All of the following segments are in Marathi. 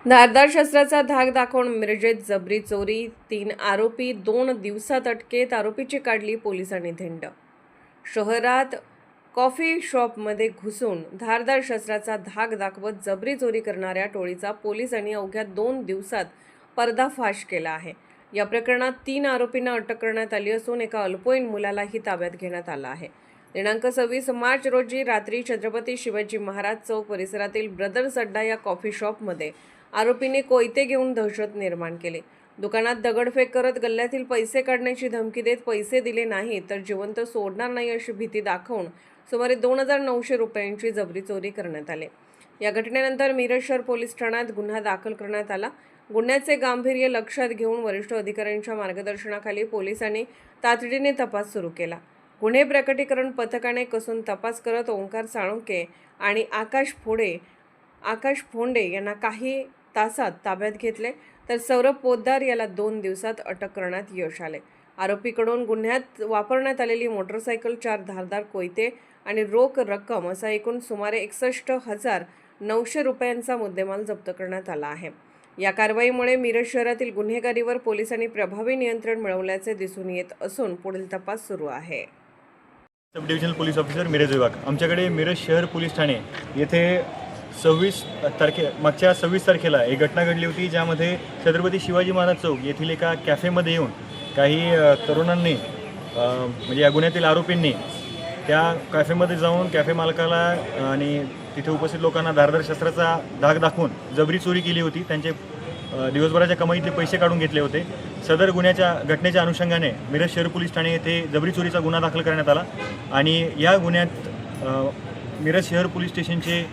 धारदार शस्त्राचा धाक दाखवून मिरजेत जबरी चोरी, 3 आरोपी 2 दिवसात अटकेत, आरोपीची काढली पोलिसांनी धिंड। शहरात कॉफी शॉपमध्ये घुसून धारदार शस्त्राचा धाक दाखवत जबरी चोरी करणाऱ्या टोळीचा पोलिसांनी अवघ्या 2 दिवसात पर्दाफाश केला आहे। या प्रकरणात 3 आरोपींना अटक करण्यात आली असून एका अल्पवयीन मुलालाही ताब्यात घेण्यात आलं आहे। दिनांक 26 मार्च रोजी रात्री छत्रपती शिवाजी महाराज चौक परिसरातील ब्रदर्स अड्डा या कॉफी शॉपमध्ये आरोपींनी कोयते घेऊन दहशत निर्माण केली। दुकानात दगडफेक करत गल्ल्यातील पैसे काढण्याची धमकी देत पैसे दिले नाही तर जिवंत सोडणार नाही अशी भीती दाखवून सुमारे 2900 रुपयांची जबरी चोरी करण्यात आली। या घटनेनंतर मिरज शहर पोलीस ठाण्यात गुन्हा दाखल करण्यात आला। गुन्ह्याचे गांभीर्य लक्षात घेऊन वरिष्ठ अधिकाऱ्यांच्या मार्गदर्शनाखाली पोलिसांनी तातडीने तपास सुरू केला। गुन्हे प्रकटीकरण पथकाने कसून तपास करत ओंकार साळुंखे आणि आकाश फोंडे यांना काही तासात ताब्यात घेतले, तर सौरभ पोद्दार याला 2 दिवसात अटक करण्यात यश आले। आरोपीकडून गुन्ह्यात वापरण्यात आलेली मोटरसायकल, 4 धारदार कोयते आणि रोख रक्कम असा एकूण सुमारे 61,900 रुपयांचा मुद्देमाल जप्त करण्यात आला आहे। या कारवाईमुळे मिरज शहरातील गुन्हेगारीवर पोलिसांनी प्रभावी नियंत्रण मिळवल्याचे दिसून येत असून पुढील तपास सुरू आहे। सब डिव्हिजनल पोलीस ऑफिसर मिरज विभाग आमच्याकडे मिरज शहर पोलीस ठाणे येथे मागच्या 26 तारखेला एक घटना घडली होती, ज्यामध्ये छत्रपती शिवाजी महाराज चौक येथील एका कॅफेमध्ये येऊन काही तरुणांनी म्हणजे या गुन्ह्यातील आरोपींनी त्या कॅफेमध्ये जाऊन कॅफे मालकाला आणि तिथे उपस्थित लोकांना धारदार शस्त्राचा धाक दाखवून जबरी चोरी केली होती। त्यांचे दिवसभराच्या कमाईतले पैसे काढून घेतले होते। सदर घटनेच्या अनुषंगाने मिरज शहर पोलीस ठाणे येथे जबरी चोरीचा गुन्हा दाखल करण्यात आला आणि या गुन्ह्यात मिरज शहर पोलीस स्टेशनचे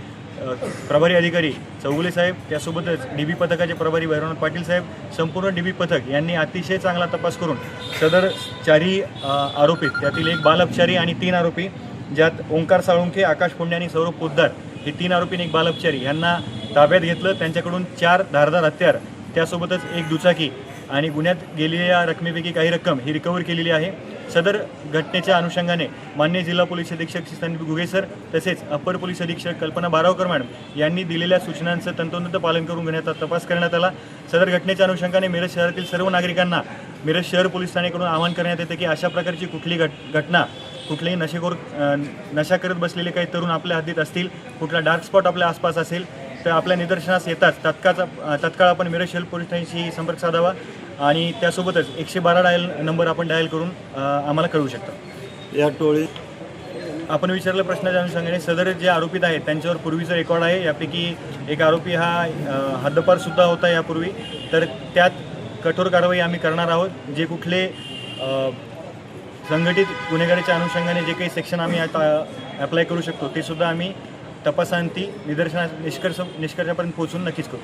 प्रभारी अधिकारी चौगुले साहेब, त्यासोबतच डीबी पथकाचे प्रभारी भैरवनाथ पाटील साहेब, संपूर्ण डीबी पथक यांनी अतिशय चांगला तपास करून सदर 4 आरोपी, त्यातील एक बालअपचारी आणि 3 आरोपी, ज्यात ओंकार साळुंखे, आकाश फोंडे आणि सौरभ पोद्दार हे 3 आरोपी आणि एक बालअपचारी यांना ताब्यात घेतलं। त्यांच्याकडून 4 धारदार हत्यार, त्यासोबतच एक दुचाकी आणि गुन्ह्यात गेलेल्या रकमेपैकी काही रक्कम ही रिकव्हर केलेली आहे। सदर घटनेच्या अनुषंगाने माननीय जिल्हा पोलीस अधीक्षक श्री संदीप घुगे सर तसेच अप्पर पोलीस अधीक्षक कल्पना बारावकर मॅडम यांनी दिलेल्या सूचनांचं तंतोतंत पालन करून गुन्ह्याचा तपास करण्यात आला। सदर घटनेच्या अनुषंगाने मिरज शहरातील सर्व नागरिकांना मिरज शहर पोलीस ठाणेकडून आवाहन करण्यात येते की अशा प्रकारची कुठली घटना, कुठलेही नशा करत बसलेले काही तरुण आपल्या हद्दीत असतील, कुठला डार्क स्पॉट आपल्या आसपास असेल तर आपल्या निदर्शनास येताच तत्काळ आपण मिरज शहर पोलीस ठाण्याशी संपर्क साधावा आणि त्यासोबतच 112 नंबर आपण डायल करून आम्हाला कळवू शकता। या टोळी आपण विचारलं प्रश्नाच्या अनुषंगाने सदर जे आरोपित आहेत त्यांच्यावर पूर्वीचं रेकॉर्ड आहे। यापैकी एक आरोपी हा हद्दपारसुद्धा होता यापूर्वी, तर त्यात कठोर कारवाई आम्ही करणार आहोत। जे कुठले संघटित गुन्हेगारीच्या अनुषंगाने जे काही सेक्शन आम्ही आता अप्लाय करू शकतो ते सुद्धा आम्ही तपासांती निष्कर्षापर्यंत पोहोचून नक्कीच करू।